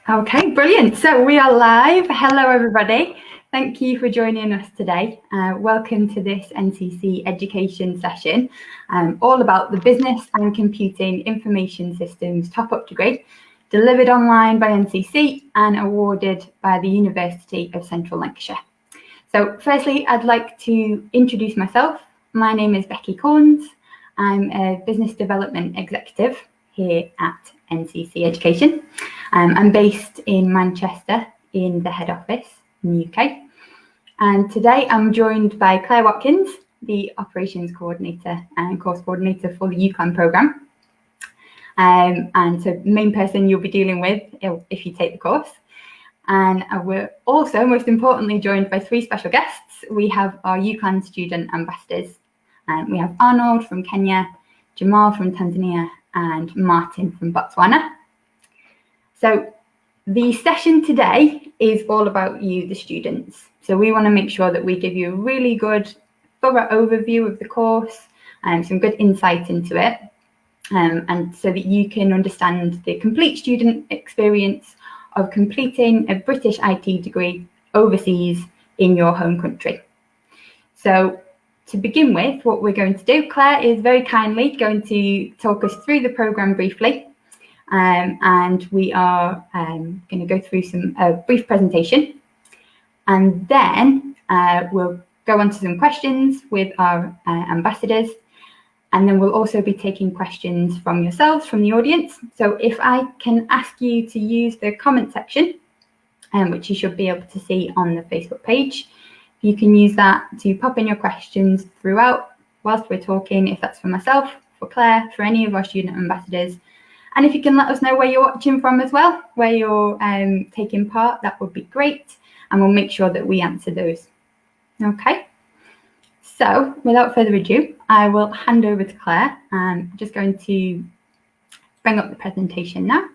Okay, brilliant. So we are live. Hello, everybody. Thank you for joining us today. Welcome to this NCC education session, all about the Business and Computing Information Systems top-up degree, delivered online by NCC and awarded by the University of Central Lancashire. So firstly, I'd like to introduce myself. My name is Becky Corns. I'm a Business Development Executive here at NCC Education. I'm based in Manchester in the head office in the UK. And today I'm joined by Claire Watkins, the Operations Coordinator and Course Coordinator for the UCLan programme. And so the main person you'll be dealing with if you take the course. And we're also, most importantly, joined by three special guests. We have our UCLan student ambassadors. We have Arnold from Kenya, Jamal from Tanzania, and Martin from Botswana. So the session today is all about you, the students. So we want to make sure that we give you a really good, thorough overview of the course and some good insight into it. And so that you can understand the complete student experience of completing a British IT degree overseas in your home country. So to begin with, what we're going to do, Claire is very kindly going to talk us through the programme briefly. And we are going to go through a brief presentation. And then we'll go on to some questions with our ambassadors. And then we'll also be taking questions from yourselves, from the audience. So if I can ask you to use the comment section, which you should be able to see on the Facebook page, you can use that to pop in your questions throughout whilst we're talking, if that's for myself, for Claire, for any of our student ambassadors. And if you can let us know where you're watching from as well, where you're taking part, that would be great. And we'll make sure that we answer those. Okay. So without further ado, I will hand over to Claire. I'm just going to bring up the presentation now.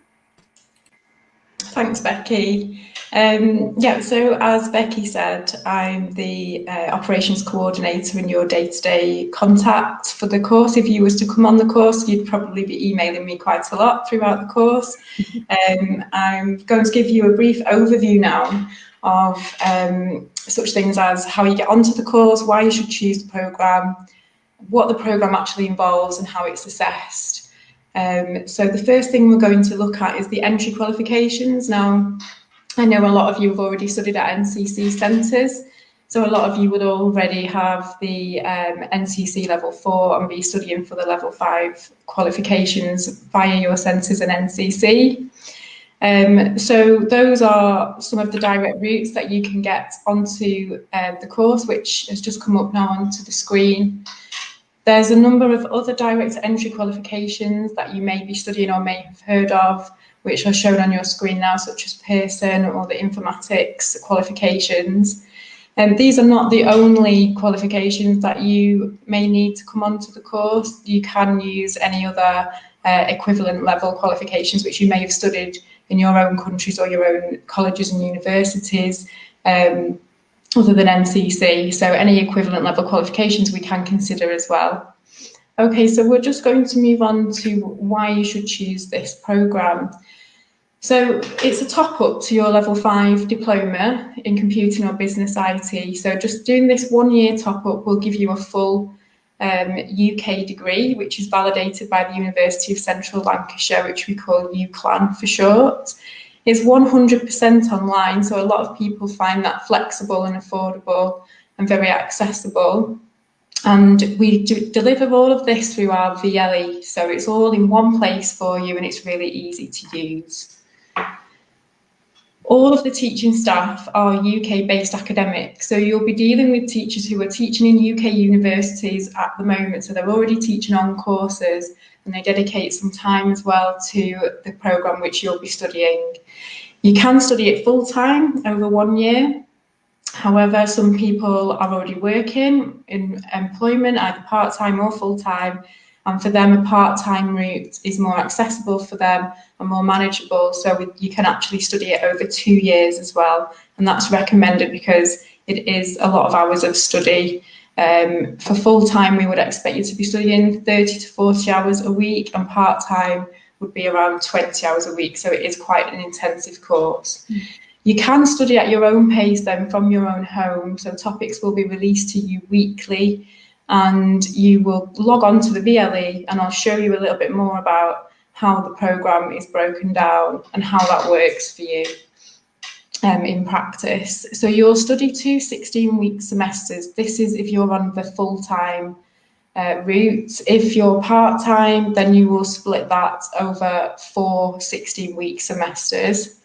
Thanks, Becky. So as Becky said, I'm the operations coordinator and your day-to-day contact for the course. If you was to come on the course, you'd probably be emailing me quite a lot throughout the course. I'm going to give you a brief overview now of such things as how you get onto the course, why you should choose the programme, what the programme actually involves and how it's assessed. So the first thing we're going to look at is the entry qualifications. Now, I know a lot of you have already studied at NCC centres, so a lot of you would already have the NCC level 4 and be studying for the level 5 qualifications via your centres and NCC. So those are some of the direct routes that you can get onto the course, which has just come up now onto the screen. There's a number of other direct entry qualifications that you may be studying or may have heard of, which are shown on your screen now, such as Pearson or the informatics qualifications. And these are not the only qualifications that you may need to come onto the course. You can use any other equivalent level qualifications which you may have studied in your own countries or your own colleges and universities, other than NCC. So any equivalent level qualifications we can consider as well. Okay, so we're just going to move on to why you should choose this programme. So it's a top up to your level 5 diploma in computing or business IT. So just doing this 1 year top up will give you a full UK degree, which is validated by the University of Central Lancashire, which we call UCLan for short. It's 100% online, so a lot of people find that flexible and affordable and very accessible. And we deliver all of this through our VLE, so it's all in one place for you and it's really easy to use. All of the teaching staff are UK-based academics, so you'll be dealing with teachers who are teaching in UK universities at the moment, so they're already teaching on courses and they dedicate some time as well to the programme which you'll be studying. You can study it full-time over 1 year. However, some people are already working in employment, either part-time or full-time, and for them a part-time route is more accessible for them and more manageable, so you can actually study it over 2 years as well, and that's recommended because it is a lot of hours of study. For full-time we would expect you to be studying 30 to 40 hours a week, and part-time would be around 20 hours a week. So it is quite an intensive course. You can study at your own pace then from your own home. So topics will be released to you weekly, and you will log on to the VLE, and I'll show you a little bit more about how the programme is broken down and how that works for you in practice. So you'll study 2 16-week semesters. This is if you're on the full-time route. If you're part-time, then you will split that over 4 16-week semesters.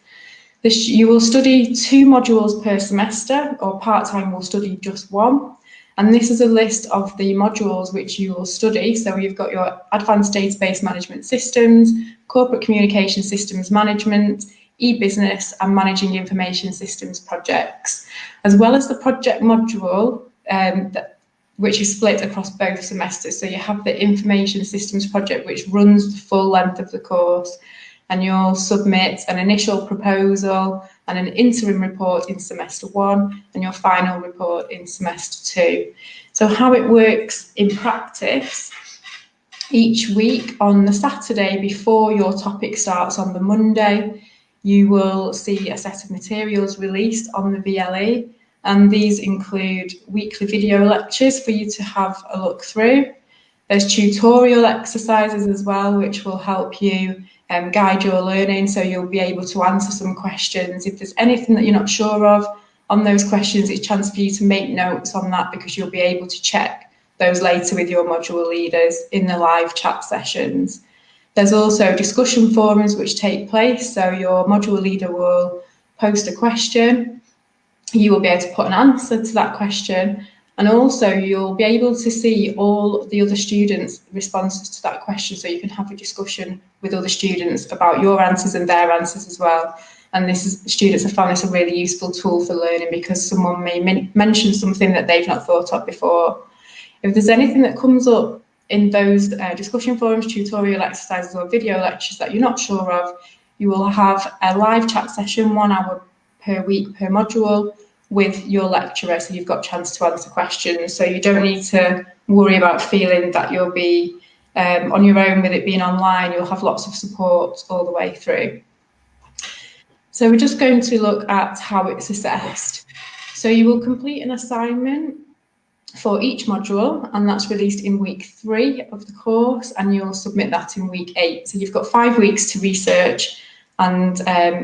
You will study 2 modules per semester, or part-time will study just 1. And this is a list of the modules which you will study. So you've got your Advanced Database Management Systems, Corporate Communication Systems Management, e-business and Managing Information Systems projects, as well as the project module, which is split across both semesters. So you have the Information Systems project, which runs the full length of the course, and you'll submit an initial proposal and an interim report in semester 1 and your final report in semester 2. So how it works in practice, each week on the Saturday before your topic starts on the Monday, you will see a set of materials released on the VLE, and these include weekly video lectures for you to have a look through. There's tutorial exercises as well, which will help you guide your learning, so you'll be able to answer some questions. If there's anything that you're not sure of on those questions, it's a chance for you to make notes on that, because you'll be able to check those later with your module leaders in the live chat sessions. There's also discussion forums which take place, so your module leader will post a question, you will be able to put an answer to that question, and also you'll be able to see all the other students' responses to that question, so you can have a discussion with other students about your answers and their answers as well. And students have found this a really useful tool for learning, because someone may mention something that they've not thought of before. If there's anything that comes up in those discussion forums, tutorial exercises or video lectures that you're not sure of, you will have a live chat session 1 hour per week per module with your lecturer, so you've got a chance to answer questions. So you don't need to worry about feeling that you'll be on your own with it being online. You'll have lots of support all the way through. So we're just going to look at how it's assessed. So you will complete an assignment for each module, and that's released in week 3 of the course, and you'll submit that in week 8. So you've got 5 weeks to research and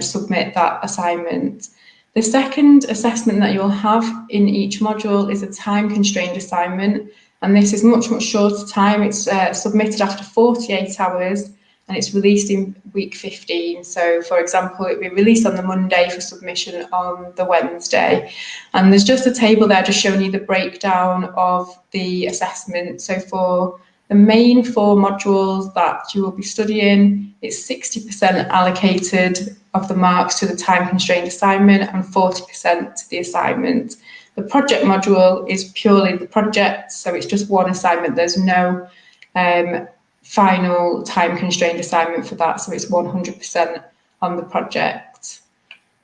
submit that assignment. The second assessment that you'll have in each module is a time-constrained assignment, and this is much shorter time. It's submitted after 48 hours, and it's released in week 15. So, for example, it'll be released on the Monday for submission on the Wednesday. And there's just a table there just showing you the breakdown of the assessment. So for the main 4 modules that you will be studying, it's 60% allocated of the marks to the time-constrained assignment and 40% to the assignment. The project module is purely the project, so it's just 1 assignment. There's no final time-constrained assignment for that, so it's 100% on the project.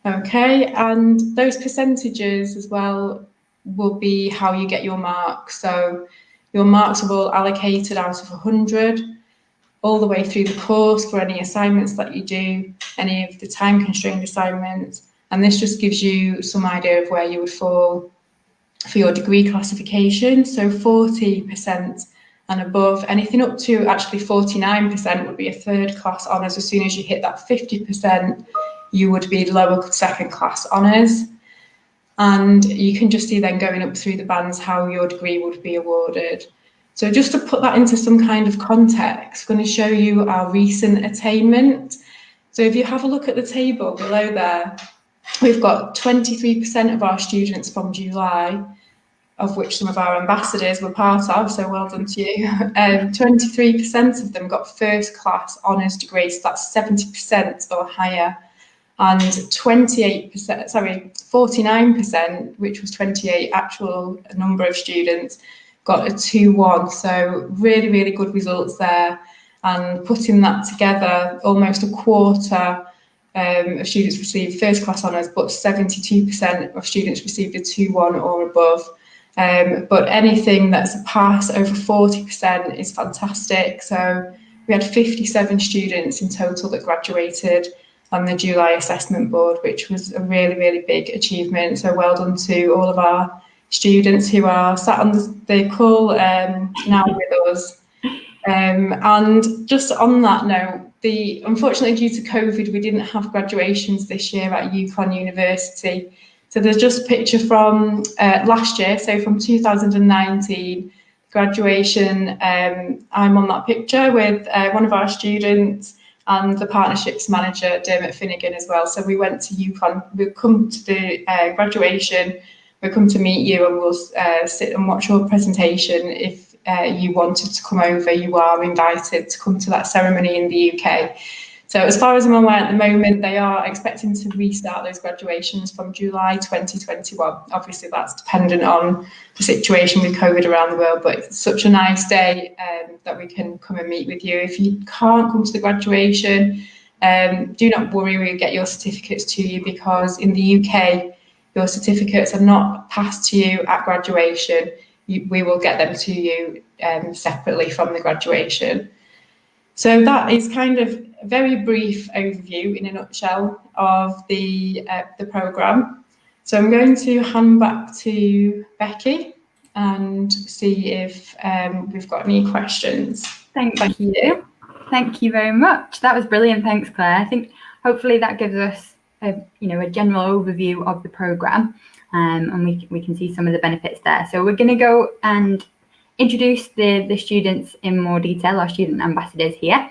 Okay, and those percentages as well will be how you get your marks. So your marks are all allocated out of 100 all the way through the course for any assignments that you do, any of the time-constrained assignments, and this just gives you some idea of where you would fall for your degree classification. So 40% and above, anything up to actually 49% would be a 3rd class honours. As soon as you hit that 50%, you would be lower 2nd class honours. And you can just see then going up through the bands how your degree would be awarded. So just to put that into some kind of context, I'm going to show you our recent attainment. So if you have a look at the table below there, we've got 23% of our students from July, of which some of our ambassadors were part of, so well done to you. 23% of them got 1st class honours degrees, so that's 70% or higher. And 49%, which was 28 actual number of students, got a 2-1. So really good results there. And putting that together, almost a quarter of students received 1st class honours, but 72% of students received a 2-1 or above. But anything that's a pass over 40% is fantastic. So we had 57 students in total that graduated on the July assessment board, which was a really, really big achievement. So well done to all of our students who are sat on the call now with us. And just on that note, unfortunately due to COVID, we didn't have graduations this year at UCLan University. So there's just a picture from last year, so from 2019 graduation. I'm on that picture with one of our students and the partnerships manager, Dermot Finnegan, as well. So we went to UCLan, we'll come to the graduation, we'll come to meet you, and we'll sit and watch your presentation. If you wanted to come over, you are invited to come to that ceremony in the UK. So as far as I'm aware at the moment, they are expecting to restart those graduations from July 2021. Obviously, that's dependent on the situation with COVID around the world, but it's such a nice day that we can come and meet with you. If you can't come to the graduation, do not worry, we'll get your certificates to you, because in the UK, your certificates are not passed to you at graduation. We will get them to you separately from the graduation. So that is kind of a very brief overview in a nutshell of the programme. So I'm going to hand back to Becky and see if we've got any questions. Thank you. Thank you very much. That was brilliant. Thanks, Claire. I think hopefully that gives us a general overview of the programme, and we can see some of the benefits there. So we're going to go and introduce the students in more detail, our student ambassadors here.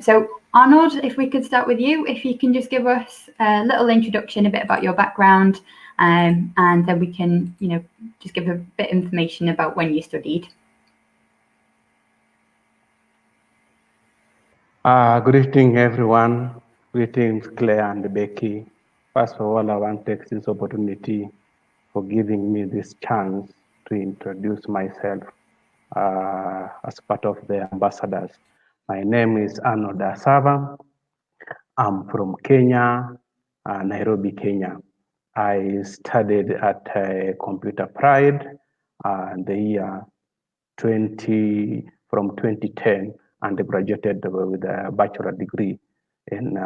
So Arnold, if we could start with you, if you can just give us a little introduction, a bit about your background, and then we can, just give a bit of information about when you studied. Good evening, everyone. Greetings, Claire and Becky. First of all, I want to take this opportunity for giving me this chance to introduce myself as part of the ambassadors. My name is Arnold Asava. I'm from Kenya, Nairobi, Kenya. I studied at Computer Pride the year from 2010, and graduated with a bachelor degree in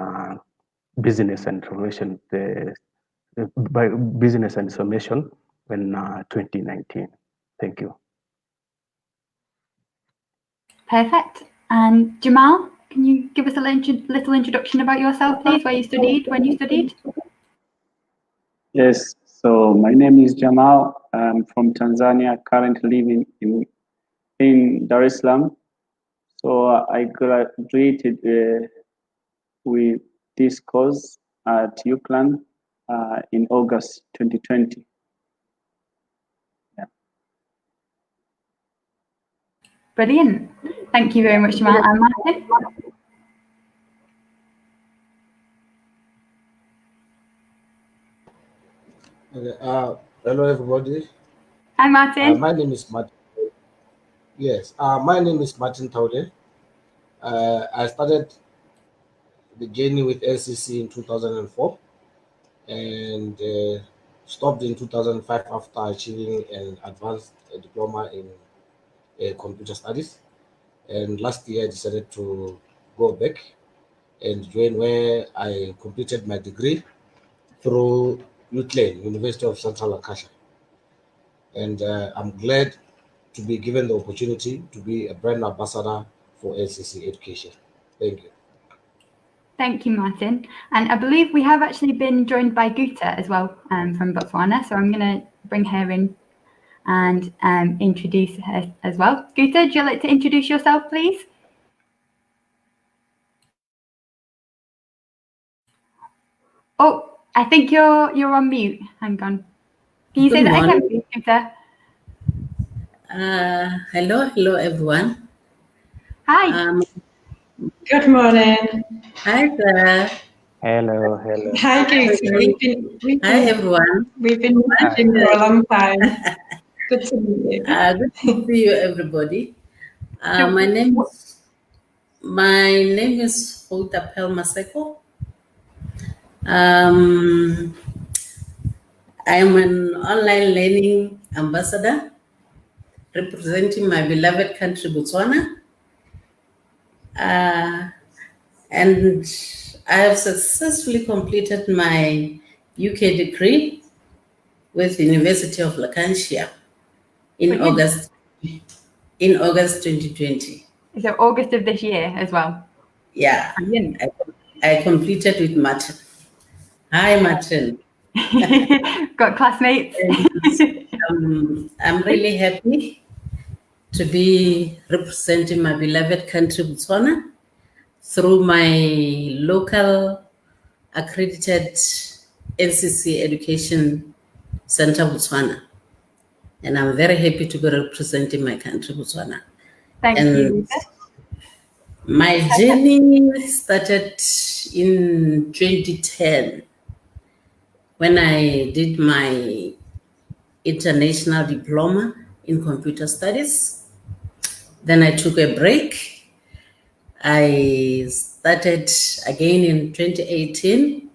business and information, business and information in 2019. Thank you. Perfect. And Jamal, can you give us a little introduction about yourself, please, where you studied, when you studied? Yes, so my name is Jamal. I'm from Tanzania, currently living in Dar es Salaam. So I graduated with this course at UCLan in August 2020. Yeah. Brilliant. Thank you very much, Jamal. And Martin? Okay, hello, everybody. Hi, Martin. My name is Martin. Yes, my name is Martin Taude. I started the journey with LCC in 2004 and stopped in 2005 after achieving an advanced diploma in computer studies. And last year I decided to go back and join where I completed my degree through UCLan, University of Central Lancashire. And I'm glad to be given the opportunity to be a brand ambassador for LCC education. Thank you. Thank you, Martin. And I believe we have actually been joined by Guta as well from Botswana. So I'm going to bring her in and introduce her as well. Guta, would you like to introduce yourself, please? Oh, I think you're on mute. Hang on. Can you say that again, please, Guta? Hello, everyone. Hi. Good morning. Hi there. Hello. Hi, Guta. Hi, everyone. We've been watching for a long time. Good to meet you. Good to see you, everybody. My name is Houta Pelmaseko. I'm an online learning ambassador representing my beloved country, Botswana. And I have successfully completed my UK degree with the University of Lancashire in Brilliant. August 2020. So August of this year as well. Yeah, Brilliant. I completed with Martin. Hi, Martin. Got classmates. I'm really happy to be representing my beloved country, Botswana, through my local accredited NCC Education Center, Botswana. And I'm very happy to be representing my country, Botswana. Thank you, Rita. My journey started in 2010 when I did my international diploma in computer studies. Then I took a break. I started again in 2018.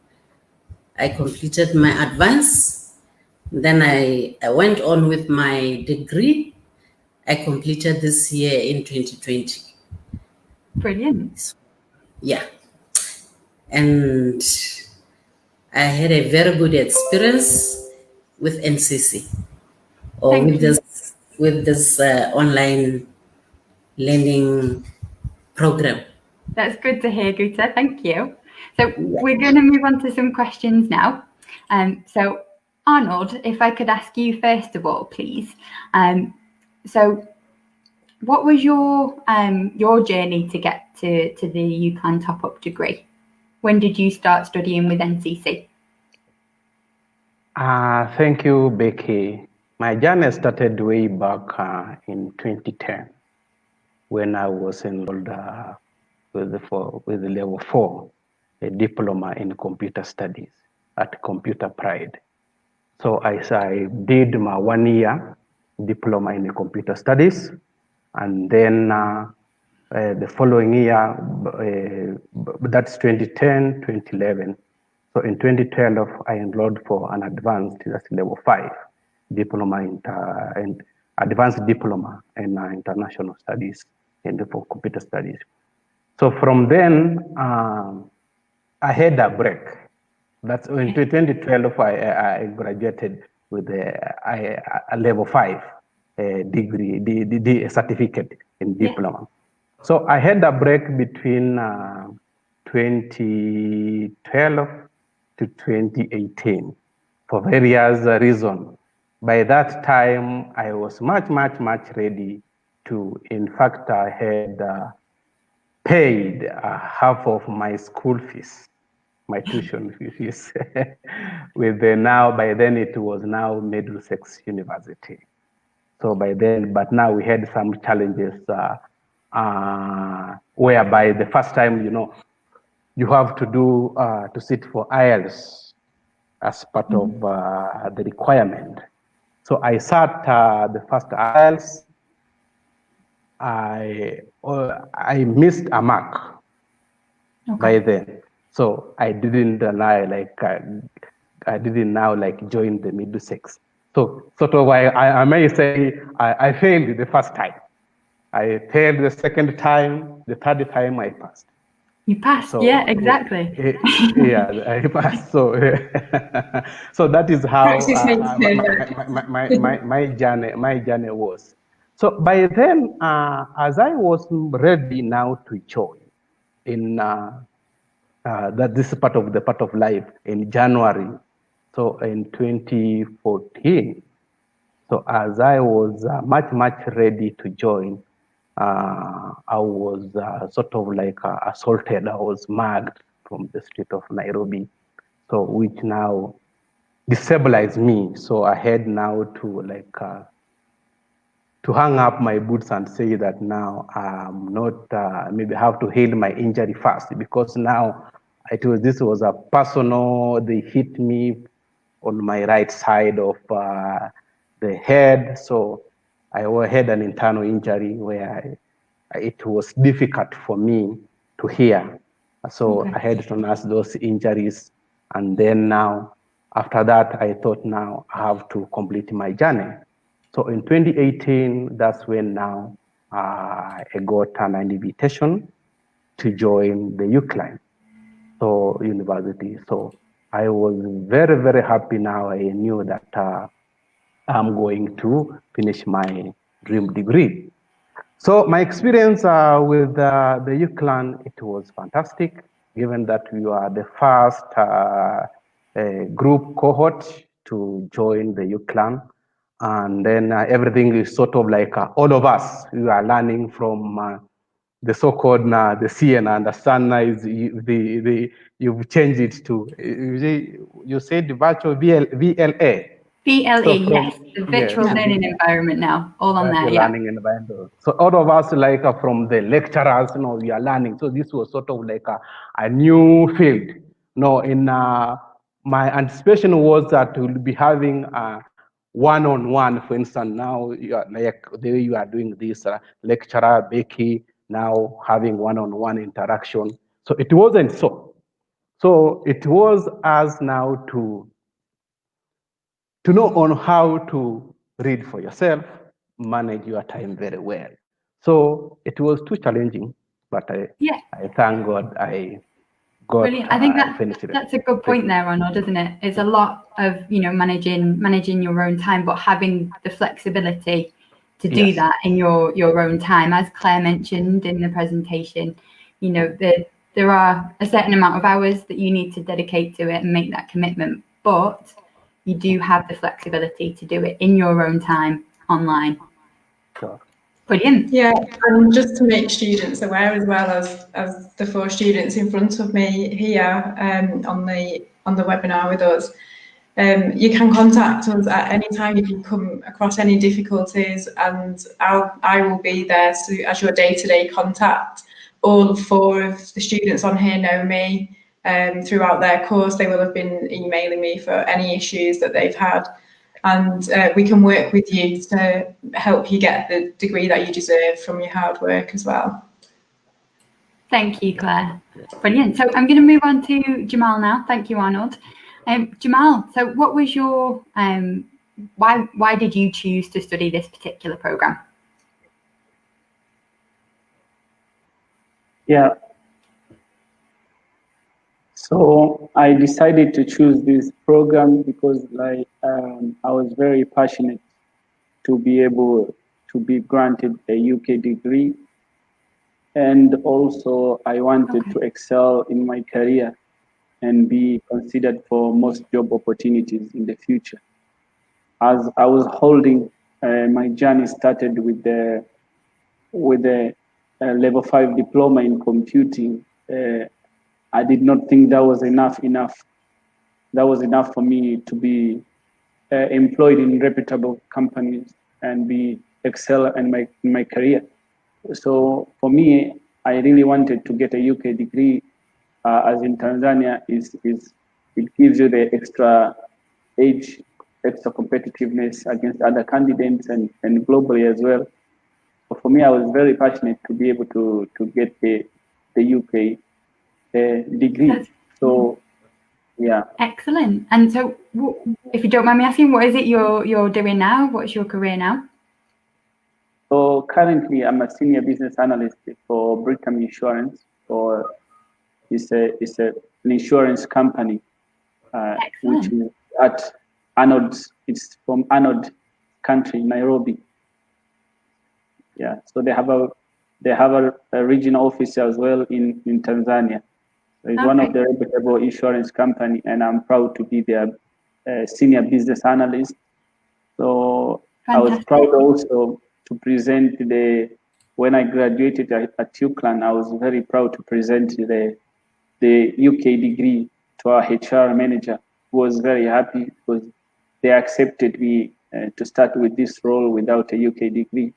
I completed my advance. Then I went on with my degree. I completed this year in 2020. Brilliant. Yeah. And I had a very good experience with NCC or with this online learning program. That's good to hear, Guta. Thank you. So we're going to move on to some questions now. So Arnold, if I could ask you first of all, please. So what was your journey to get to the UCLan top-up degree? When did you start studying with NCC? Thank you, Becky. My journey started way back in 2010 when I was enrolled with the level 4, a diploma in computer studies at Computer Pride. So I did my 1-year diploma in computer studies, and then the following year, that's 2010, 2011. So in 2012, I enrolled for an advanced, that's level 5 diploma in advanced diploma in international studies and for computer studies. So from then, I had a break. That's in 2012, I graduated with a level 5 degree, the certificate in diploma. So I had a break between 2012 to 2018 for various reasons. By that time, I was much ready to, in fact, I had paid half of my school fees, my tuition fees, with by then it was now Middlesex University. So by then, but now we had some challenges whereby the first time, you have to do to sit for IELTS as part of the requirement. So I sat the first IELTS. I missed a mark by then, so I didn't I didn't now join the Middlesex. So sort of I may say I failed the first time. I failed the second time. The third time I passed. You passed, so, yeah, exactly. Yeah, I passed. So, so that is how my journey was. So by then, as I was ready now to join in that this is part of life in January, so in 2014. So as I was much ready to join, I was sort of assaulted. I was mugged from the street of Nairobi, so which now destabilized me. So I had now to hang up my boots and say that now I'm not, maybe I have to heal my injury first, because now this was a personal, they hit me on my right side of the head. So I had an internal injury where it was difficult for me to hear. So I had to nurse those injuries. And then now, after that, I thought now I have to complete my journey. So in 2018, that's when now I got an invitation to join the UCLan, so university. So I was very, very happy now. I knew that I'm going to finish my dream degree. So my experience with the UCLan, it was fantastic, given that we are the first group cohort to join the UCLan. And then everything is sort of like all of us, we are learning from the so-called the CN and the Sun is you've changed it to, you said virtual VLA. VLE, So from, yes, the virtual learning environment now, all on there, yeah. Learning environment. So all of us, like from the lecturers, we are learning. So this was sort of like a new field. My anticipation was that we'll be having one-on-one. For instance, now you are like the way you are doing this, lecturer Becky now having one-on-one interaction. So it wasn't so. So it was us now to know on how to read for yourself, manage your time very well. So it was too challenging, but I thank God I got. Brilliant. I think that's a good point there, Arnold, isn't it? It's a lot of managing your own time, but having the flexibility to do that in your own time. As Claire mentioned in the presentation, there are a certain amount of hours that you need to dedicate to it and make that commitment, but you do have the flexibility to do it in your own time online. Sure. Brilliant. Yeah, and just to make students aware, as well as the 4 students in front of me here on the webinar with us, you can contact us at any time if you come across any difficulties, and I will be there as your day-to-day contact. All 4 of the students on here know me. Throughout their course, they will have been emailing me for any issues that they've had, and we can work with you to help you get the degree that you deserve from your hard work as well. Thank you, Claire. Brilliant. So I'm going to move on to Jamal now. Thank you, Arnold. Jamal, so what was your, why did you choose to study this particular programme? Yeah. So I decided to choose this program because I was very passionate to be able to be granted a UK degree, and also I wanted to excel in my career and be considered for most job opportunities in the future. As I was holding, my journey started with the level 5 diploma in computing. I did not think that was enough. That was enough for me to be employed in reputable companies and be excel in my career. So for me, I really wanted to get a UK degree, as in Tanzania it gives you the extra edge, extra competitiveness against other candidates and globally as well. So for me, I was very passionate to be able to get the UK degree. So yeah. Excellent. And so if you don't mind me asking, what is it you're doing now? What's your career now? So currently I'm a senior business analyst for Parttime Insurance, or it's an insurance company, which is at Arnold's. It's from Arnold country, Nairobi. Yeah. So they have a regional office as well in Tanzania. So it's one of the reputable insurance company, and I'm proud to be their senior business analyst. So I was proud also to present when I graduated at UCLan, I was very proud to present the UK degree to our HR manager, who was very happy because they accepted me to start with this role without a UK degree.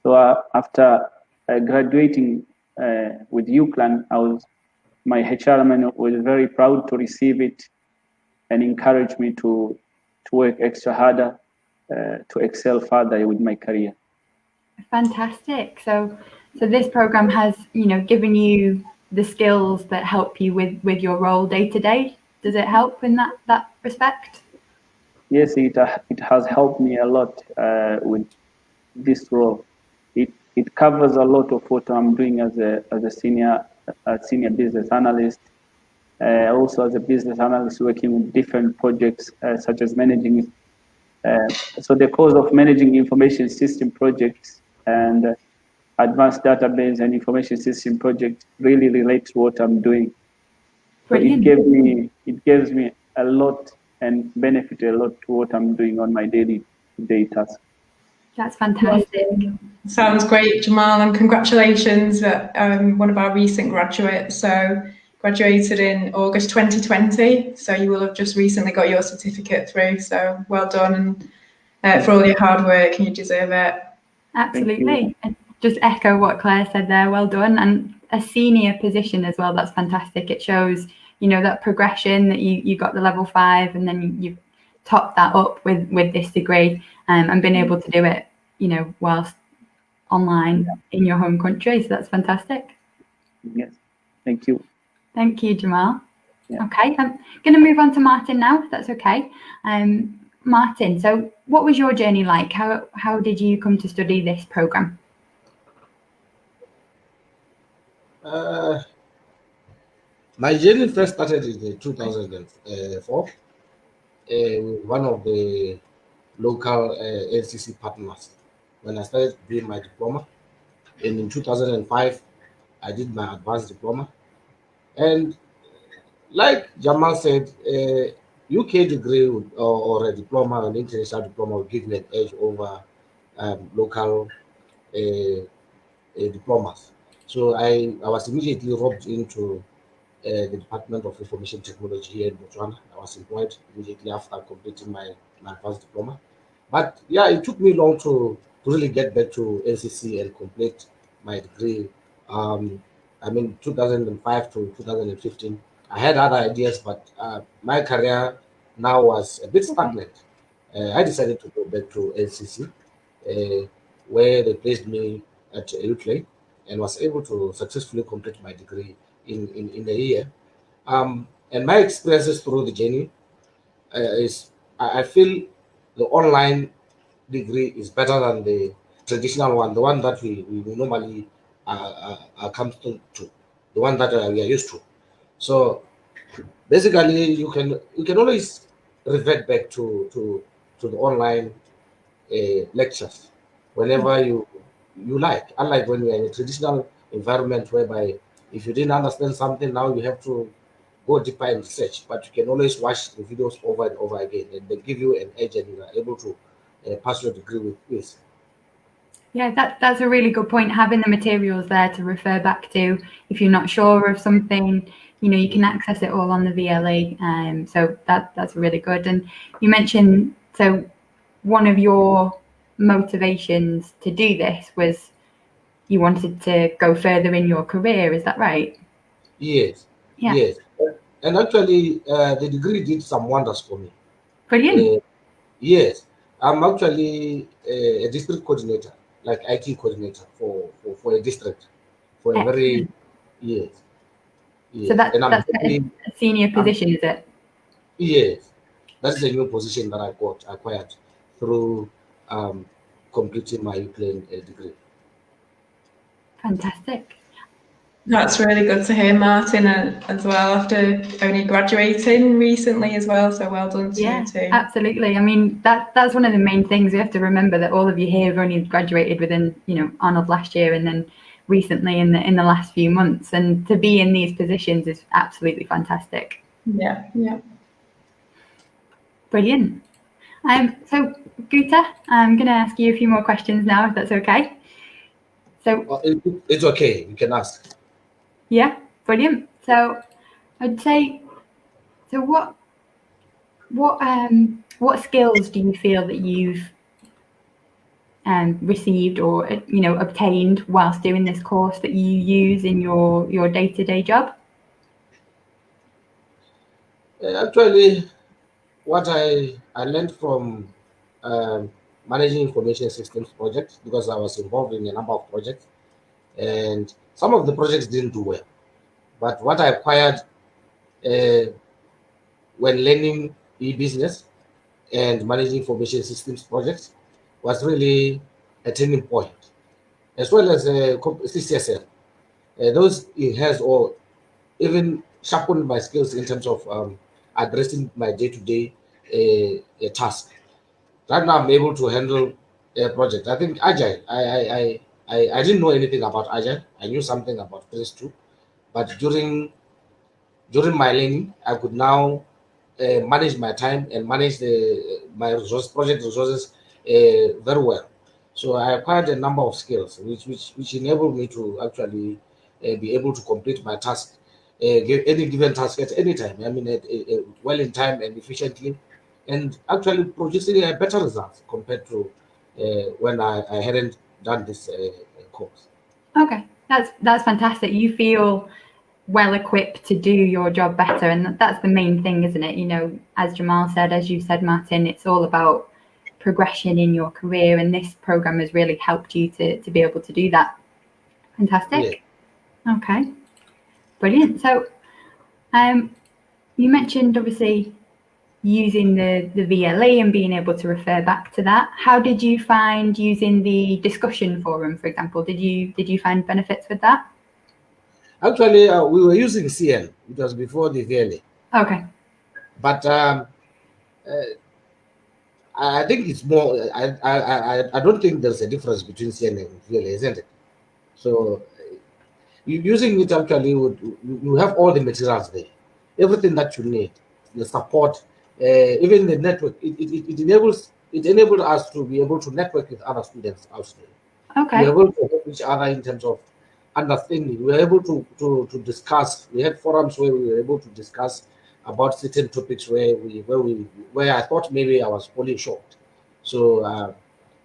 So after graduating with UCLan, my HR manager was very proud to receive it and encourage me to work extra harder to excel further with my career. Fantastic. So this program has, given you the skills that help you with your role day to day. Does it help in that respect? Yes, it has helped me a lot with this role. It covers a lot of what I'm doing as a senior a senior business analyst. Also as a business analyst working with different projects such as managing. So the course of managing information system projects and advanced database and information system project really relates to what I'm doing. So it gives me a lot and benefit a lot to what I'm doing on my daily tasks. That's fantastic. Sounds great, Jamal, and congratulations that one of our recent graduates. So graduated in August 2020. So you will have just recently got your certificate through. So well done and for all your hard work, and you deserve it. Absolutely. And just echo what Claire said there. Well done. And a senior position as well. That's fantastic. It shows, you know, that progression that you got the level 5 and then you've topped that up with this degree and been able to do it, you know, whilst online in your home country. So that's fantastic. Yes. Thank you. Thank you, Jamal. Yeah. Okay, I'm going to move on to Martin now, if that's okay. Martin, so what was your journey like? How did you come to study this program? My journey first started in 2004 with one of the local NCC partners when I started doing my diploma. And in 2005, I did my advanced diploma. And like Jamal said, UK degree or a diploma, an international diploma will give you an edge over local diplomas. So I was immediately roped into the Department of Information Technology here in Botswana. I was employed immediately after completing my advanced diploma. But yeah, it took me long to really get back to NCC and complete my degree. I mean, 2005 to 2015. I had other ideas, but my career now was a bit stagnant. I decided to go back to NCC, where they placed me at UCLan and was able to successfully complete my degree in a year. And my experiences through the journey is I feel the online degree is better than the traditional one, the one that we normally are accustomed to, the one that we are used to. So basically, you can always revert back to the online lectures whenever you like. Unlike when you are in a traditional environment whereby if you didn't understand something, now you have to go deeper in research. But you can always watch the videos over and over again, and they give you an edge, and you are able to pass your degree with ease. Yeah, that's a really good point. Having the materials there to refer back to if you're not sure of something, you know, you can access it all on the VLE. So that's really good. And you mentioned, so one of your motivations to do this was you wanted to go further in your career. Is that right? Yes. Yeah. Yes. And actually, the degree did some wonders for me. Brilliant. Yes. I'm actually a district coordinator, like IT coordinator for a district, for a very, yes. So that's a senior position, is it? Yes. That's a new position that I acquired through completing my UCLan degree. Fantastic. That's really good to hear, Martin, as well, after only graduating recently as well. So well done to you too. Absolutely. I mean, that's one of the main things. We have to remember that all of you here have only graduated within, you know, Arnold last year and then recently in the last few months. And to be in these positions is absolutely fantastic. Yeah. Brilliant. So Guta, I'm going to ask you a few more questions now, if that's okay. So it's okay. You can ask. Yeah, brilliant. So I'd say, so what skills do you feel that you've received or, you know, obtained whilst doing this course that you use in your day-to-day job? Actually, what I learned from managing information systems projects, because I was involved in a number of projects, and some of the projects didn't do well. But what I acquired when learning e-business and managing information systems projects was really a turning point, as well as CCSL. those enhanced or even sharpened my skills in terms of addressing my day-to-day task. Right now, I'm able to handle a project. I think Agile. I didn't know anything about Agile. I knew something about Prince 2, but during my learning, I could now manage my time and manage my project resources very well. So I acquired a number of skills, which enabled me to actually be able to complete my task, give any given task at any time. I mean, well in time and efficiently, and actually producing a better result compared to when I hadn't done this course. Okay, that's fantastic. You feel well equipped to do your job better, and that's the main thing, isn't it? You know, as Jamal said, as you said, Martin, it's all about progression in your career, and this program has really helped you to be able to do that. Fantastic. Yeah. Okay, brilliant. So you mentioned obviously using the VLE and being able to refer back to that. How did you find using the discussion forum, for example? Did you find benefits with that? Actually, we were using CN. It was before the VLA. Okay. But I think it's more. I don't think there's a difference between CN and VLA, isn't it? So using it actually, you have all the materials there, everything that you need, the support, even the network. It enables us to be able to network with other students out there. Okay. We're able to help each other in terms of understanding. We were able to discuss. We had forums where we were able to discuss about certain topics where I thought maybe I was falling short. So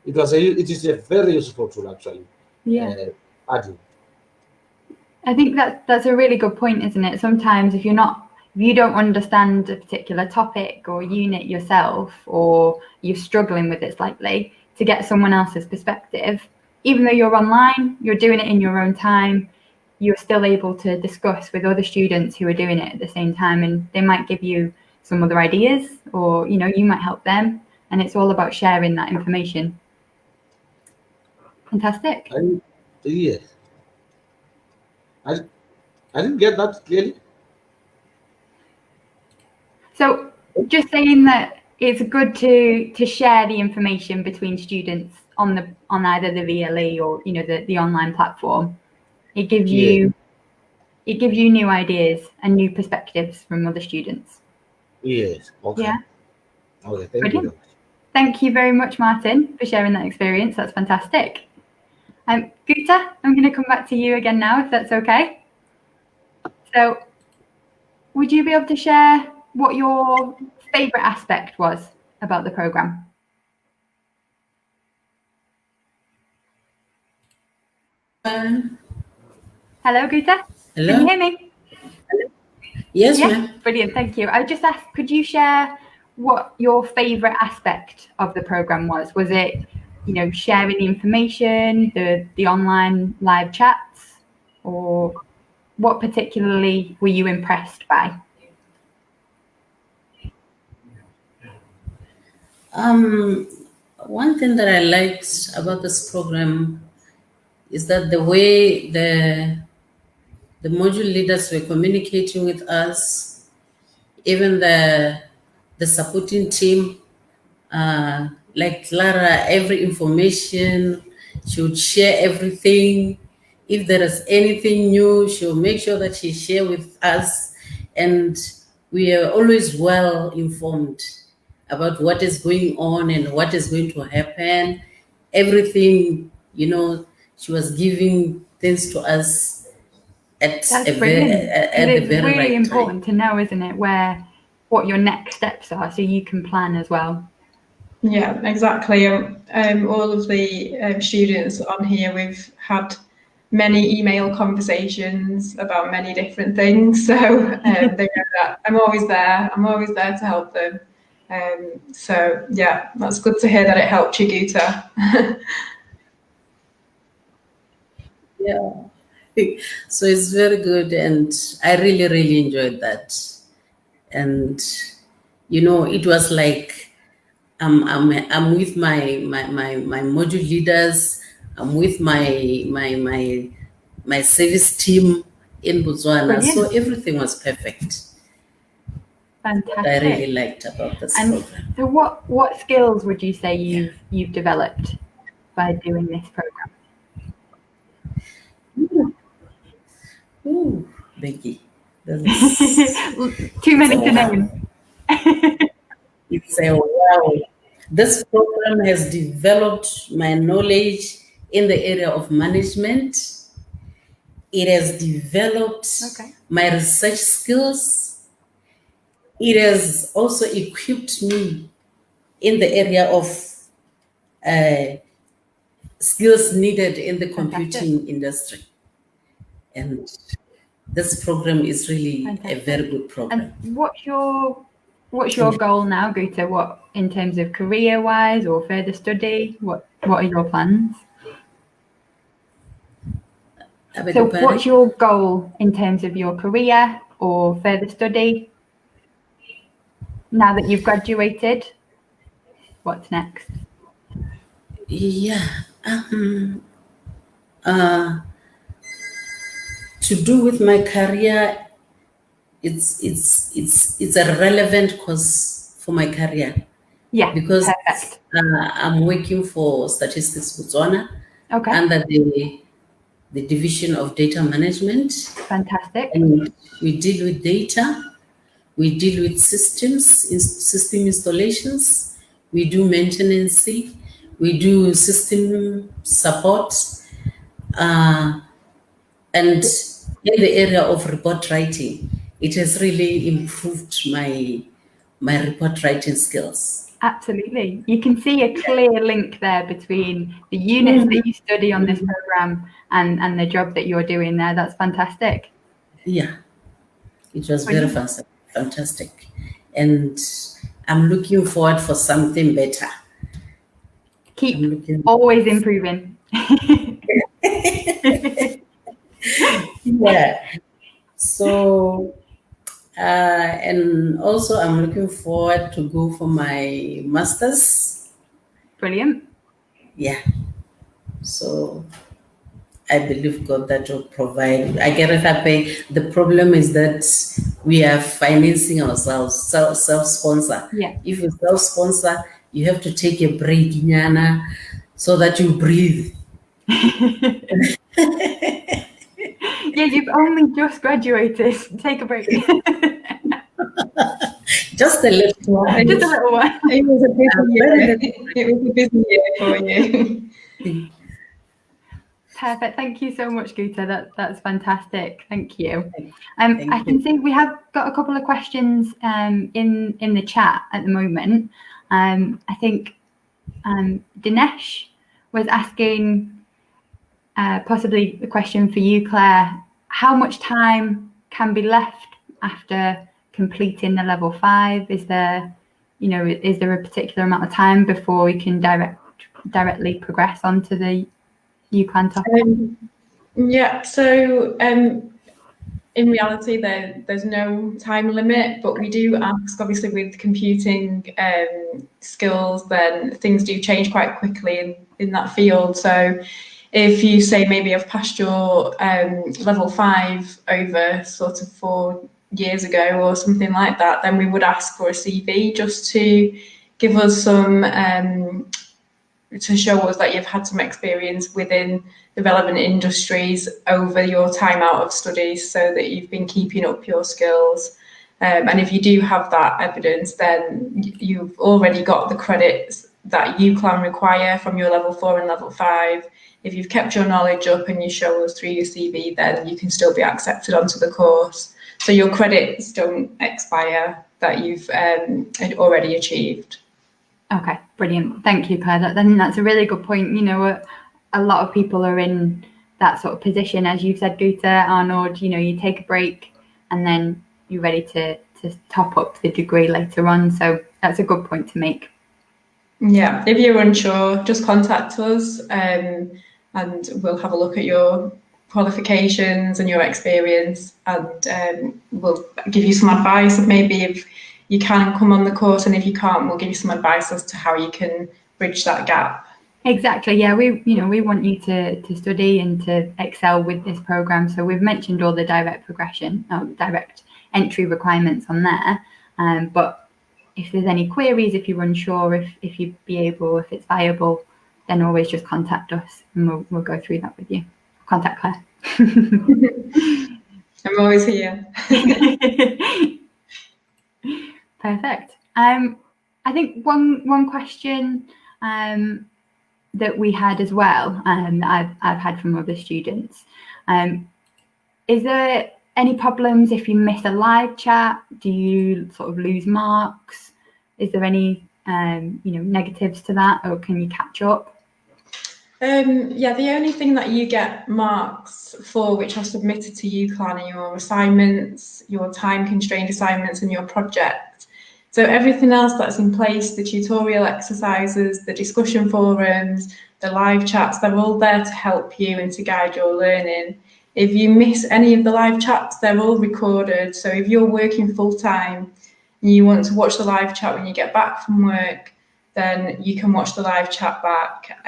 it is a very useful tool actually. Yeah. Adding. I think that's a really good point, isn't it? Sometimes if you don't understand a particular topic or unit yourself, or you're struggling with it slightly, to get someone else's perspective, even though you're online, you're doing it in your own time, you're still able to discuss with other students who are doing it at the same time, and they might give you some other ideas, or you might help them, and it's all about sharing that information. Fantastic. Yes. I didn't get that clearly. So just saying that it's good to share the information between students on either the VLE or the online platform. It gives you new ideas and new perspectives from other students. Yes. Okay. Yeah. Okay. Thank you. Thank you very much, Martin, for sharing that experience. That's fantastic. Guta, I'm going to come back to you again now, if that's okay. So, would you be able to share what your favourite aspect was about the programme? Hello, Guta. Hello? Can you hear me? Yes, ma'am. Brilliant, thank you. I just asked, could you share what your favourite aspect of the programme was? Was it, sharing the information, the online live chats, or what particularly were you impressed by? One thing that I liked about this program is that the way the module leaders were communicating with us, even the supporting team, like Clara, every information, she would share everything. If there is anything new, she'll make sure that she share with us, and we are always well informed about what is going on and what is going to happen. Everything, she was giving things to us at That's the it's very really right important time. to know, isn't it, what your next steps are, so you can plan as well. Yeah, exactly. All of the students on here, we've had many email conversations about many different things. So they know that I'm always there. I'm always there to help them. So yeah, that's good to hear that it helped you, Guta. Yeah. So it's very good, and I really, really enjoyed that. And it was like I'm with my module leaders. I'm with my my service team in Botswana. Brilliant. So everything was perfect. Fantastic. What I really liked about this program. So what skills would you say you've developed by doing this program? Ooh, Becky. Too many to name. It's a wow. This program has developed my knowledge in the area of management. It has developed my research skills. It has also equipped me in the area of skills needed in the computing industry. And this program is really a very good program. And what's your goal now, Guta? What in terms of career-wise or further study? What are your plans? So what's your goal in terms of your career or further study? Now that you've graduated, what's next? Yeah. To do with my career, it's a relevant course for my career. Yeah, because I'm working for Statistics Botswana under the Division of Data Management. Fantastic. And we deal with data, we deal with system installations, we do maintenance, we do system support, and in the area of report writing, it has really improved my report writing skills. Absolutely. You can see a clear link there between the units that you study on this program and the job that you're doing there. That's fantastic. Yeah, it was very fantastic. And I'm looking forward for something better. Keep always improving. Yeah. So, and also I'm looking forward to go for my master's. Brilliant. Yeah. So I believe God that will provide. I get it happy. The problem is that we are financing ourselves, self-sponsor. Yeah. If you self-sponsor, you have to take a break, Nyana, so that you breathe. Yeah, you've only just graduated. Take a break. Just a little one. Just a little one. It was a busy year for you. Perfect. Thank you so much, Guta. That's fantastic. Thank you. Thank I can see we have got a couple of questions in the chat at the moment. I think Dinesh was asking possibly a question for you, Claire. How much time can be left after completing the level 5? Is there a particular amount of time before we can directly progress onto the UCLan topic? Yeah, so in reality, there's no time limit, but we do ask, obviously, with computing skills, then things do change quite quickly in that field. So if you say maybe I've passed your level 5 over sort of 4 years ago or something like that, then we would ask for a CV just to give us some, to show us that you've had some experience within the relevant industries over your time out of studies, so that you've been keeping up your skills. And if you do have that evidence, then you've already got the credits that UCLan require from your level 4 and level 5. If you've kept your knowledge up and you show us through your CV, then you can still be accepted onto the course. So your credits don't expire that you've already achieved. Okay, brilliant. Thank you, Claire. I think that's a really good point. You know, a lot of people are in that sort of position, as you said, Guta, Arnold. You know, you take a break and then you're ready to top up the degree later on. So that's a good point to make. Yeah, if you're unsure, just contact us and we'll have a look at your qualifications and your experience, and we'll give you some advice of maybe if you can come on the course, and if you can't, we'll give you some advice as to how you can bridge that gap. Exactly. Yeah, we want you to study and to excel with this program. So we've mentioned all the direct entry requirements on there. But if there's any queries, if you're unsure, if you'd be able, if it's viable, then always just contact us and we'll go through that with you. Contact Claire. I'm always here. Perfect. I think one question that we had as well, I've had from other students. Is there any problems if you miss a live chat? Do you sort of lose marks? Is there any negatives to that, or can you catch up? Yeah, the only thing that you get marks for, which are submitted to UCLan, are your assignments, your time-constrained assignments, and your project. So everything else that's in place, the tutorial exercises, the discussion forums, the live chats, they're all there to help you and to guide your learning. If you miss any of the live chats, they're all recorded. So if you're working full-time and you want to watch the live chat when you get back from work, then you can watch the live chat back.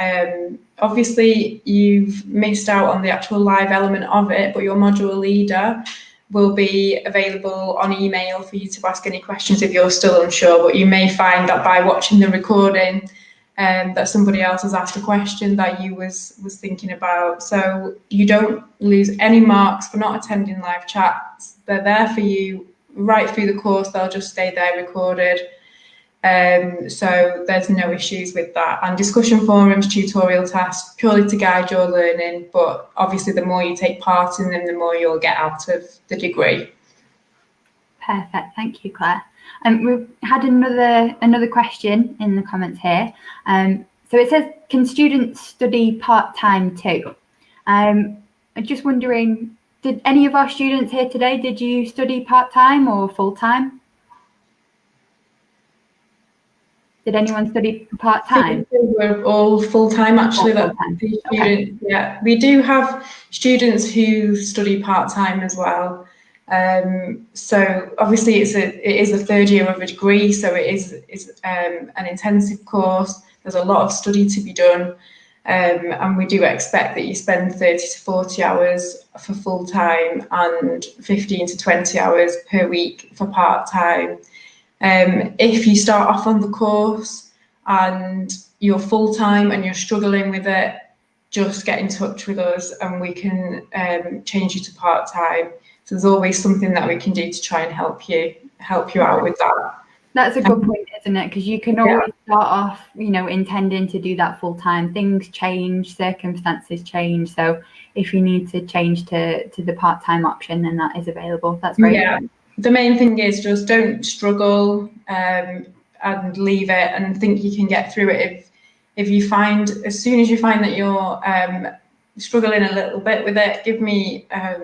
Obviously, you've missed out on the actual live element of it, but your module leader will be available on email for you to ask any questions if you're still unsure. But you may find that by watching the recording, that somebody else has asked a question that you was thinking about. So you don't lose any marks for not attending live chats. They're there for you right through the course. They'll just stay there recorded. So there's no issues with that. And discussion forums, tutorial tasks, purely to guide your learning. But obviously, the more you take part in them, the more you'll get out of the degree. Perfect. Thank you, Claire. We've had another question in the comments here. So it says, can students study part-time too? I'm just wondering, did any of our students here today, did you study part-time or full-time? Did anyone study part-time? We're all full-time, actually. Full-time. Okay. Yeah, we do have students who study part-time as well. So obviously it is a third year of a degree, so it is an intensive course. There's a lot of study to be done, and we do expect that you spend 30 to 40 hours for full-time and 15 to 20 hours per week for part-time. If you start off on the course and you're full-time and you're struggling with it, just get in touch with us and we can change you to part-time. So there's always something that we can do to try and help you out with that. That's a good point, isn't it? Because you can always start off, intending to do that full-time. Things change, circumstances change. So if you need to change to the part-time option, then that is available. That's great. Yeah. The main thing is just don't struggle and leave it and think you can get through it. If you find, as soon as you find that you're struggling a little bit with it,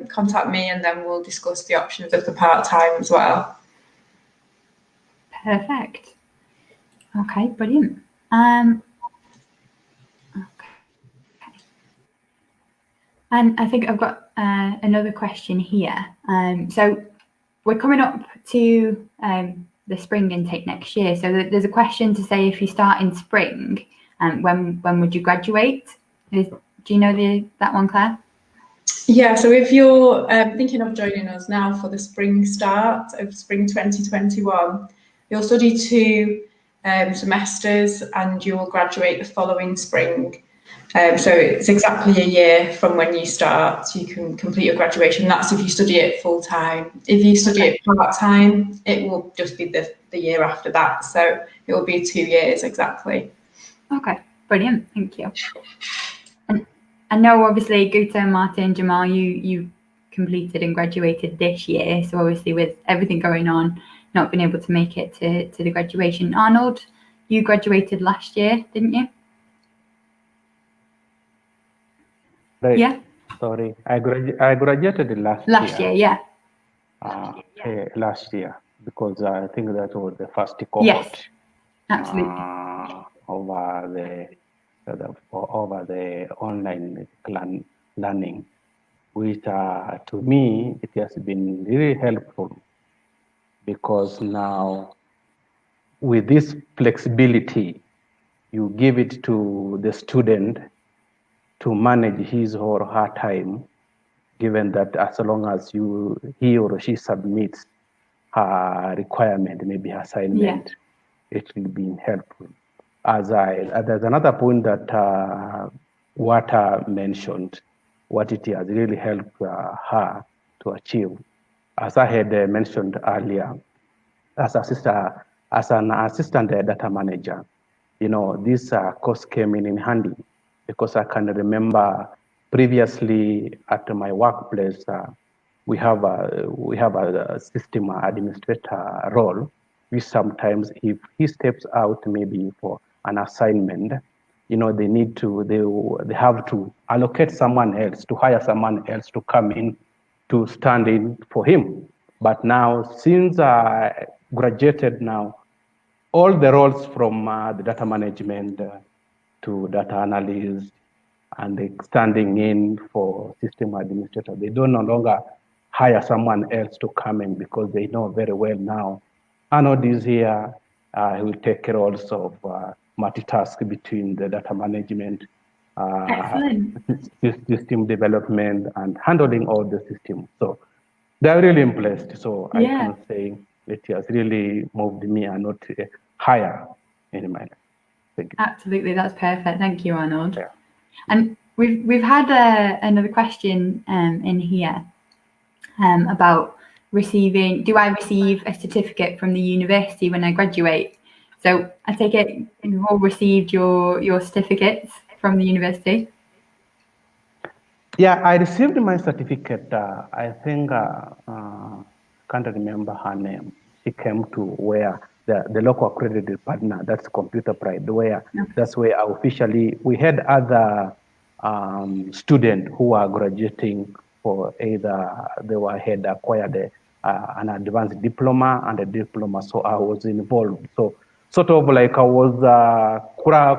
contact me and then we'll discuss the options of the part-time as well. Perfect. Okay, brilliant. Okay. And I think I've got another question here. So we're coming up to the spring intake next year. So there's a question to say, if you start in spring, when would you graduate? Do you know that one, Claire? Yeah, so if you're thinking of joining us now for the spring start of spring 2021, you'll study 2 semesters and you'll graduate the following spring. So it's exactly a year from when you start, so you can complete your graduation. That's if you study it full time. If you study it part time, it will just be the year after that. So it will be 2 years exactly. Okay, brilliant. Thank you. And I know obviously Guta, Martin, Jamal, you completed and graduated this year. So obviously with everything going on, not been able to make it to the graduation. Arnold, you graduated last year, didn't you? Right. Yeah. Sorry, I graduated last year. Last year, yeah. Last year, because I think that was the first cohort. Yes, absolutely. Over the online learning, which to me it has been really helpful, because now with this flexibility, you give it to the student to manage his or her time, given that as long as he or she submits her requirement, maybe her assignment, it will be helpful. There's another point that Wata mentioned, what it has really helped her to achieve. As I had mentioned earlier, as an assistant data manager, this course came in handy because I can remember previously at my workplace, we have a system administrator role, which sometimes if he steps out maybe for an assignment, they have to allocate someone else, to hire someone else to come in to stand in for him. But now, since I graduated now, all the roles from the data management to data analyst and standing in for system administrator, they don't no longer hire someone else to come in because they know very well now. Arnold is here, he will take care also of multitask between the data management, system development, and handling all the systems. So they're really impressed. So I can say it has really moved me a lot higher in my life. Thank you. Absolutely, that's perfect. Thank you, Arnold. Yeah. And we've had another question in here about do I receive a certificate from the university when I graduate? So I take it you've all received your certificates from the university? Yeah, I received my certificate. I think, can't remember her name. She came to where the local accredited partner, that's Computer Pride, that's where we had other students who are graduating for either had acquired an advanced diploma and a diploma, so I was involved. So sort of like I was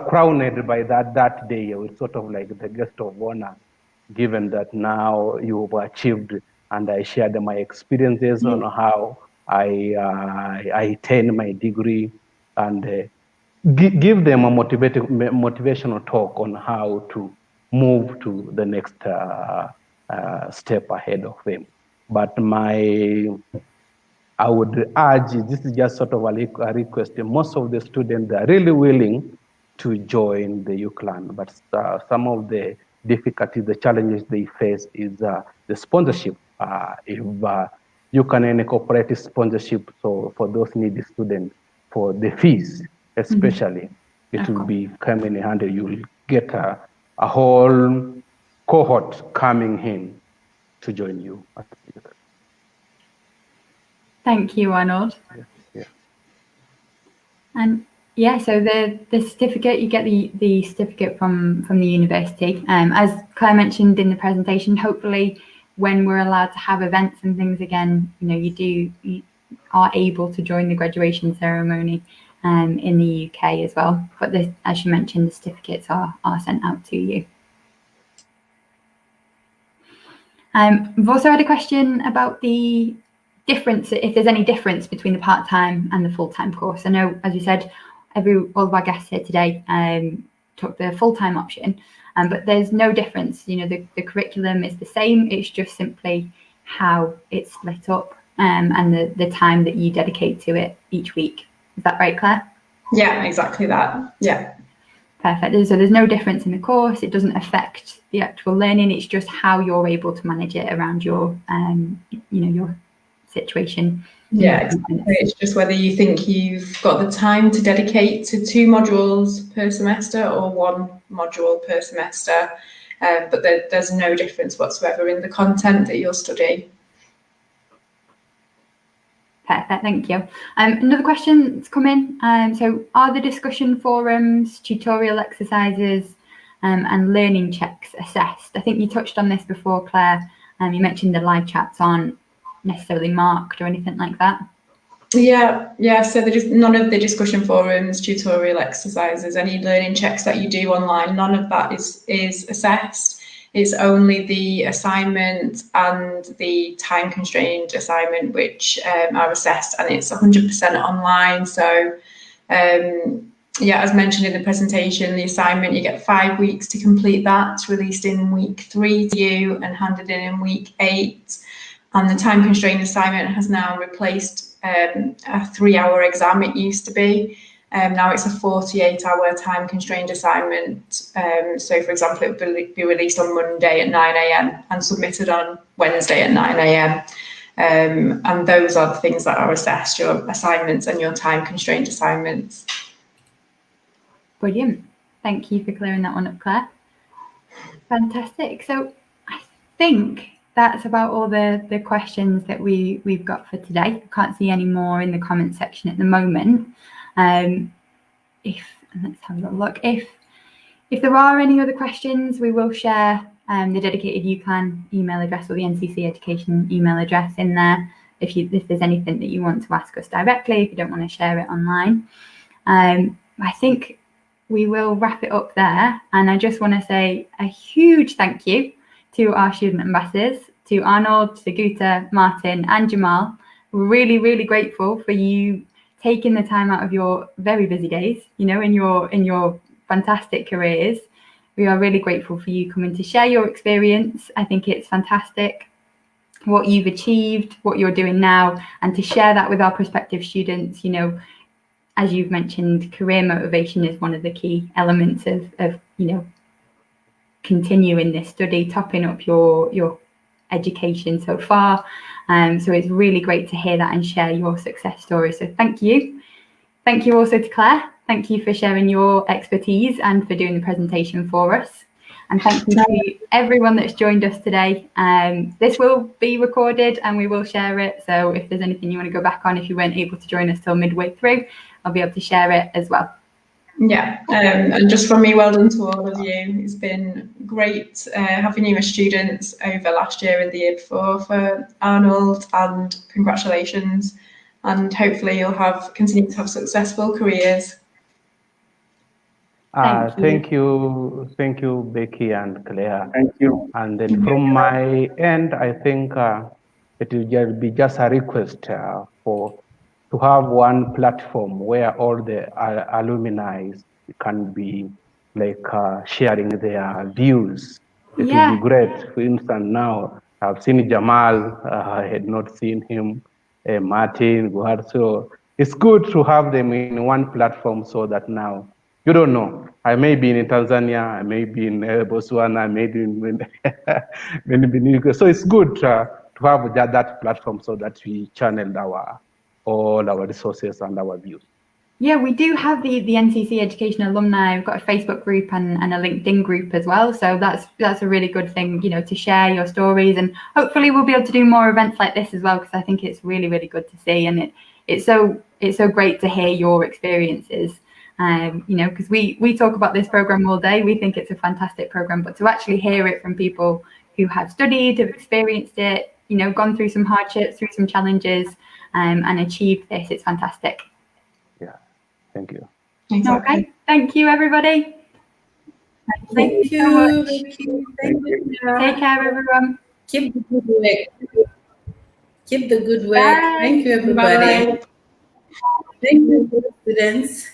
crowned by that day. I was sort of like the guest of honor, given that now you've achieved, and I shared my experiences on how I attained my degree, and give them a motivational talk on how to move to the next step ahead of them. But I would urge, this is just sort of a request, most of the students are really willing to join the UCLan, but some of the difficulties, the challenges they face is the sponsorship. If you can incorporate sponsorship, so for those needy students, for the fees especially, it will be coming in handy. You will get a whole cohort coming in to join you. Thank you, Arnold. Yeah. And so the certificate, you get the certificate from the university. As Claire mentioned in the presentation, hopefully when we're allowed to have events and things again, you are able to join the graduation ceremony in the UK as well. But as you mentioned, the certificates are sent out to you. We've also had a question about the difference, if there's any difference between the part-time and the full-time course. I know, as you said, all of our guests here today took the full-time option, but there's no difference. The curriculum is the same. It's just simply how it's split up and the time that you dedicate to it each week. Is that right, Claire? Yeah, exactly that. Yeah. Perfect. So there's no difference in the course. It doesn't affect the actual learning. It's just how you're able to manage it around your, your situation. Yeah, exactly. It's just whether you think you've got the time to dedicate to 2 modules per semester or 1 module per semester, but there's no difference whatsoever in the content that you'll study. Perfect, thank you. Another question that's come in. So are the discussion forums, tutorial exercises and learning checks assessed? I think you touched on this before, Claire. You mentioned the live chats aren't necessarily marked or anything like that. Yeah. So none of the discussion forums, tutorial exercises, any learning checks that you do online, none of that is assessed. It's only the assignment and the time-constrained assignment which are assessed, and it's 100% online. So yeah, as mentioned in the presentation, the assignment, you get 5 weeks to complete that. It's released in week 3 to you and handed in week 8. And the time constrained assignment has now replaced a 3-hour exam. It used to be. Now it's a 48-hour time constrained assignment. So, for example, it would be released on Monday at 9 a.m. and submitted on Wednesday at 9 a.m. And those are the things that are assessed, your assignments and your time constrained assignments. Brilliant. Thank you for clearing that one up, Claire. Fantastic. So I think that's about all the questions that we've got for today. I can't see any more in the comment section at the moment. Let's have a little look. If there are any other questions, we will share the dedicated UCLan email address or the NCC Education email address in there. If there's anything that you want to ask us directly, if you don't want to share it online. I think we will wrap it up there. And I just want to say a huge thank you to our student ambassadors, to Arnold, to Guta, Martin and Jamal. We're really, really grateful for you taking the time out of your very busy days, in your fantastic careers. We are really grateful for you coming to share your experience. I think it's fantastic what you've achieved, what you're doing now, and to share that with our prospective students. As you've mentioned, career motivation is one of the key elements of continuing this study, topping up your education so far. So it's really great to hear that and share your success story. So thank you. Thank you also to Claire. Thank you for sharing your expertise and for doing the presentation for us. And thank you to everyone that's joined us today. This will be recorded and we will share it. So if there's anything you want to go back on, if you weren't able to join us till midway through, I'll be able to share it as well. Yeah, and just from me, well done to all of you. It's been great having you as students over last year and the year before for Arnold, and congratulations. And hopefully you'll continue to have successful careers. Thank you, Becky and Claire. Thank you. And then from my end, I think it will be just a request to have one platform where all the alumni can be sharing their views. It would be great. For instance, now I've seen Jamal, I had not seen him, Martin, Guhar. So it's good to have them in one platform so that now, you don't know, I may be in Tanzania, I may be in Botswana, I may be in so it's good to have that platform so that we channel all our resources and our views. Yeah, we do have the NCC Education Alumni. We've got a Facebook group and a LinkedIn group as well. So that's a really good thing, to share your stories. And hopefully we'll be able to do more events like this as well, because I think it's really, really good to see. And it's so great to hear your experiences. Because we talk about this program all day. We think it's a fantastic program, but to actually hear it from people who have studied, have experienced it, gone through some hardships, through some challenges, and achieved this, it's fantastic. Yeah, thank you. Exactly. Okay, thank you, everybody. Thank you so much. Take care, everyone. Keep the good work. Keep the good work. Bye. Thank you, everybody. Bye. Thank you, students.